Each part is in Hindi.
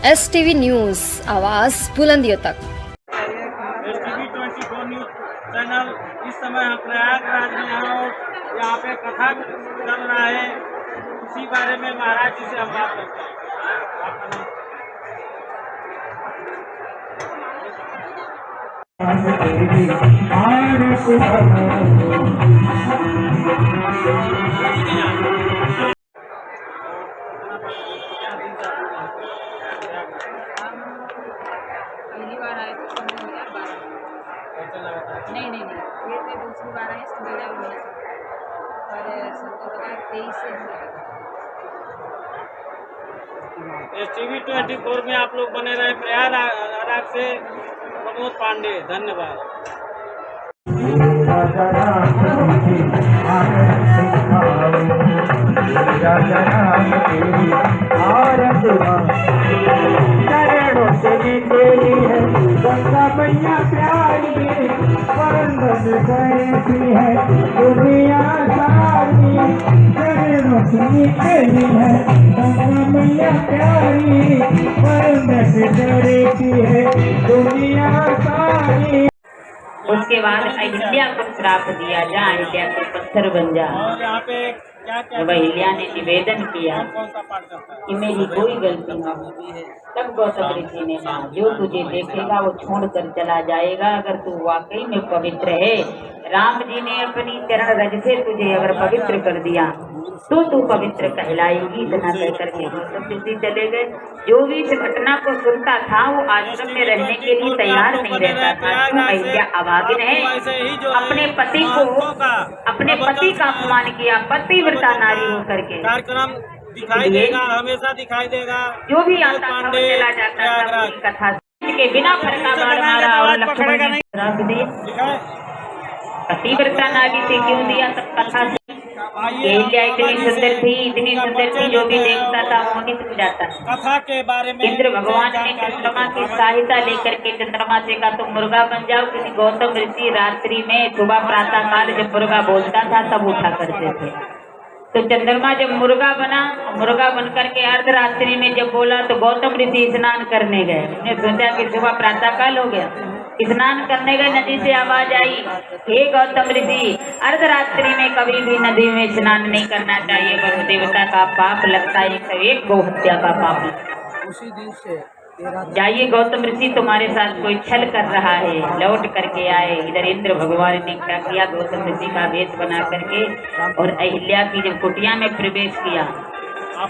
STV न्यूज़, आवाज़ बुलंदियों तक। STV 24 न्यूज़ चैनल इस समय हम प्रयागराज में हैं और यहाँ पे कथा चल रहा है। उसी बारे में महाराज जी से हम बात करते हैं। आपका पहली बार आए थे 2012 नहीं ये मैं दूसरी बार आई 2019 और 2023 से STV 24 में आप लोग बने रहे। प्रयागराज से प्रमोद पांडे, धन्यवाद। गंगा मैया प्यारी वंदन करती है दुनिया सारी, चरणों से निकली है गंगा मैया प्यारी वंदन करती है दुनिया सारी। उसके बाद अहिल्या को श्राप दिया जा, अहिल्या को पत्थर बन जा। और यहाँ पे क्या वह अहिल्या ने निवेदन किया कौन सा पाठ करता है? कि मेरी कोई गलती नहीं है। तब गौतम ऋषि ने कहा, जो तुझे देखेगा वो छोड़कर चला जाएगा। अगर तू वाकई में पवित्र है, राम जी ने अपनी चरण रज से तुझे अगर पवित्र कर दिया तो तू पवित्र कहलाएगी। इतना कहकर के गौतम ऋषि चले गए। जो भी इस घटना को सुनता था वो आश्रम में रहने के लिए तैयार नहीं रहता था। क्यों? अहिल्या अभागिन है, अपने पति का अपमान किया, पतिव्रता नारी होकर के। कार्यक्रम दिखाई देगा, हमेशा दिखाई देगा। जो भी आता था वो चला जाता था कथा के बिना फरका बाण मारा और लक्ष्मण ने श्राप दिया। पतिव्रता नारी से क्यों दिया? सब कथा से अहिल्या इतनी सुंदर थी, जो भी देखता था मोहित हो जाता। कथा के बारे में इंद्र भगवान ने चंद्रमा की सहायता लेकर के चंद्रमा से कहा तुम मुर्गा बन जाओ। क्योंकि गौतम ऋषि रात्रि में सुबह प्रातः काल जब मुर्गा बोलता था तब उठा करते थे। तो चंद्रमा जब मुर्गा बन करके अर्धरात्रि में जब बोला तो गौतम ऋषि स्नान करने गए। उन्हें सोचा कि सुबह प्रातः काल हो गया, स्नान करने गए, नदी से आवाज आई, हे गौतम ऋषि, अर्धरात्रि में कभी भी नदी में स्नान नहीं करना चाहिए, बहु देवता का पाप लगता है, एक गौ हत्या का पाप लगता है। उसी दिन से जाइए गौतम ऋषि, तुम्हारे साथ कोई छल कर रहा है। लौट करके आए। इधर इंद्र भगवान ने क्या किया, गौतम ऋषि का वेश बना करके और अहिल्या की जब कुटिया में प्रवेश किया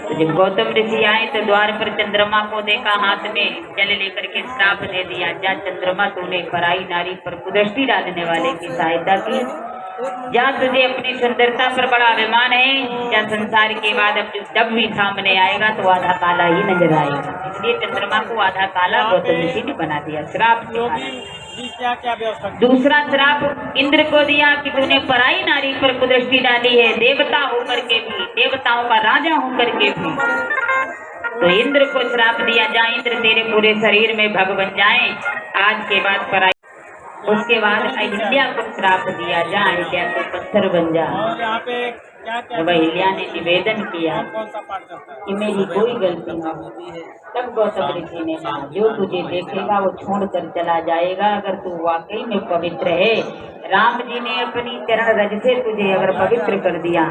तो जब गौतम ऋषि आए तो द्वार पर चंद्रमा को देखा, हाथ में जल लेकर के श्राप दे दिया, जा चंद्रमा तूने पराई नारी पर कुदृष्टि डालने वाले की सहायता की, जा तुझे अपनी सुंदरता पर बड़ा अभिमान है, या संसार के बाद अब जब भी सामने आएगा तो आधा काला ही नजर आएगा। इसलिए चंद्रमा को आधा काला गौतम ऋषि ने बना दिया श्राप के। क्या व्यवस्था? दूसरा श्राप इंद्र को दिया कि तूने पराई नारी पर कुदृष्टि डाली है, देवता होकर के भी, देवताओं का राजा होकर के भी। तो इंद्र को श्राप दिया, जा इंद्र तेरे पूरे शरीर में भग बन जाए, आज के बाद पराई। उसके बाद अहिल्या को श्राप दिया, जा अहिल्या को पत्थर बन जा। और यहाँ पे क्या अहिल्या ने निवेदन किया कौन सा पाठ करता है? कि मेरी कोई गलती नहीं है। तब गौतम ऋषि ने कहा, जो तुझे देखेगा वो छोड़कर चला जाएगा। अगर तू वाकई में पवित्र है, राम जी ने अपनी चरण रज से तुझे अगर पवित्र कर दिया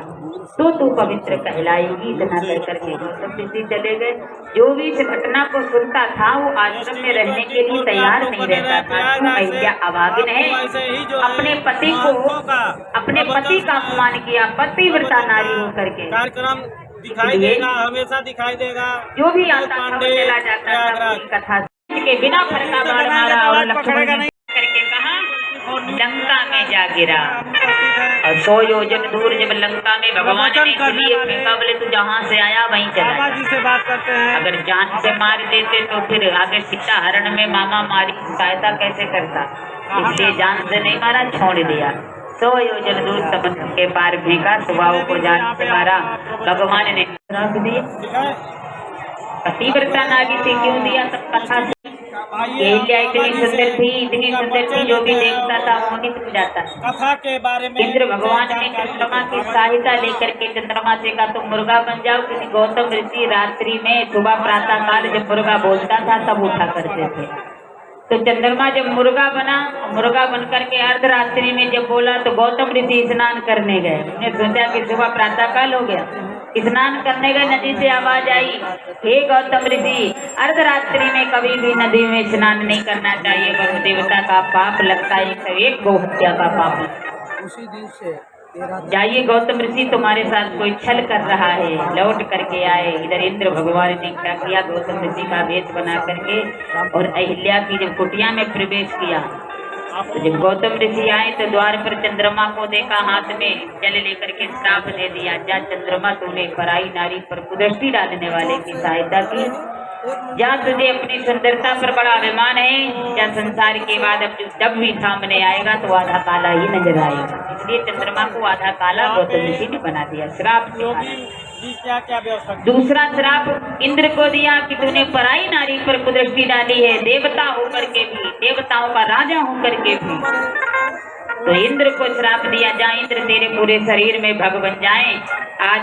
तो तू पवित्र कहलाएगी। इतना कहकर के गौतम ऋषि चले गए। जो भी इस घटना को सुनता था वो आश्रम में रहने के लिए तैयार नहीं रहता था। क्यों? अहिल्या अभागिन है, अपने पति का अपमान किया, पतिव्रता नारी होकर के। कार्यक्रम दिखाई देगा, हमेशा दिखाई देगा। जो भी आता था वो चला जाता था कथा के बिना फरका बाण मारा और लक्ष्मण ने करके कहा लंका में जा गिरा। और 100 योजन दूर जब लंका में भगवान ने इसलिए फेंका, बोले तू जहाँ से आया वहीं चला जा। जी से बात करते हैं। अगर जान से मार देते तो फिर आगे सीता हरण में मामा मारी सहायता कैसे करता, इसलिए जान से नहीं मारा, छोड़ दिया। 100 योजन दूर समुद्र के पार फेंका, सुबाहु को जान से मारा। भगवान ने श्राप दिया। पतिव्रता नारी से क्यों दिया? सब कथा आइए अहिल्या हम इतनी बाबा जी सुंदर से थी, इतनी उनका सुंदर परिचय थी, जो भी लेते हैं देखता और था मोहित हो जाता। कथा के बारे में इंद्र भगवान ने जानकारी चंद्रमा लेते की हैं। सहायता लेकर के चंद्रमा से कहा तुम मुर्गा बन जाओ, क्योंकि गौतम ऋषि रात्रि में सुबह प्रातः काल जब मुर्गा बोलता था तब उठा करते थे। तो चंद्रमा जब मुर्गा बना, मुर्गा बन करके अर्धरात्रि में जब बोला तो गौतम ऋषि स्नान करने गए। उन्होंने सोचा कि सुबह प्रातः काल हो गया, स्नान करने गए, नदी से आवाज आई, हे गौतम ऋषि, अर्धरात्रि में कभी भी नदी में स्नान नहीं करना चाहिए, बहु देवता का पाप लगता है, 101 गौ हत्या का पाप। उसी दिन से जाइए गौतम ऋषि, तुम्हारे साथ कोई छल कर रहा है, लौट करके आए। इधर इंद्र भगवान ने क्या किया, गौतम ऋषि का वेश बना करके और अहिल्या की जब कुटिया में प्रवेश किया, तो जब गौतम ऋषि आए तो द्वार पर चंद्रमा को देखा, हाथ में जल लेकर के श्राप दे दिया, जा चंद्रमा तूने पराई नारी पर कुदृष्टि डालने वाले की सहायता की, जा तुझे अपनी सुंदरता पर बड़ा अभिमान है, या संसार के बाद अब जब भी सामने आएगा तो आधा काला ही नजर आएगा। इसलिए चंद्रमा को आधा काला गौतम ऋषि ने बना दिया, श्राप योगी जी क्या क्या व्यवस्था की? दूसरा श्राप इंद्र को दिया कि तूने पराई नारी पर कुदृष्टि डाली है, देवता होकर के भी, देवताओं का राजा होकर के भी। तो इंद्र को श्राप दिया, जा इंद्र तेरे पूरे शरीर में भग बन जाए। आज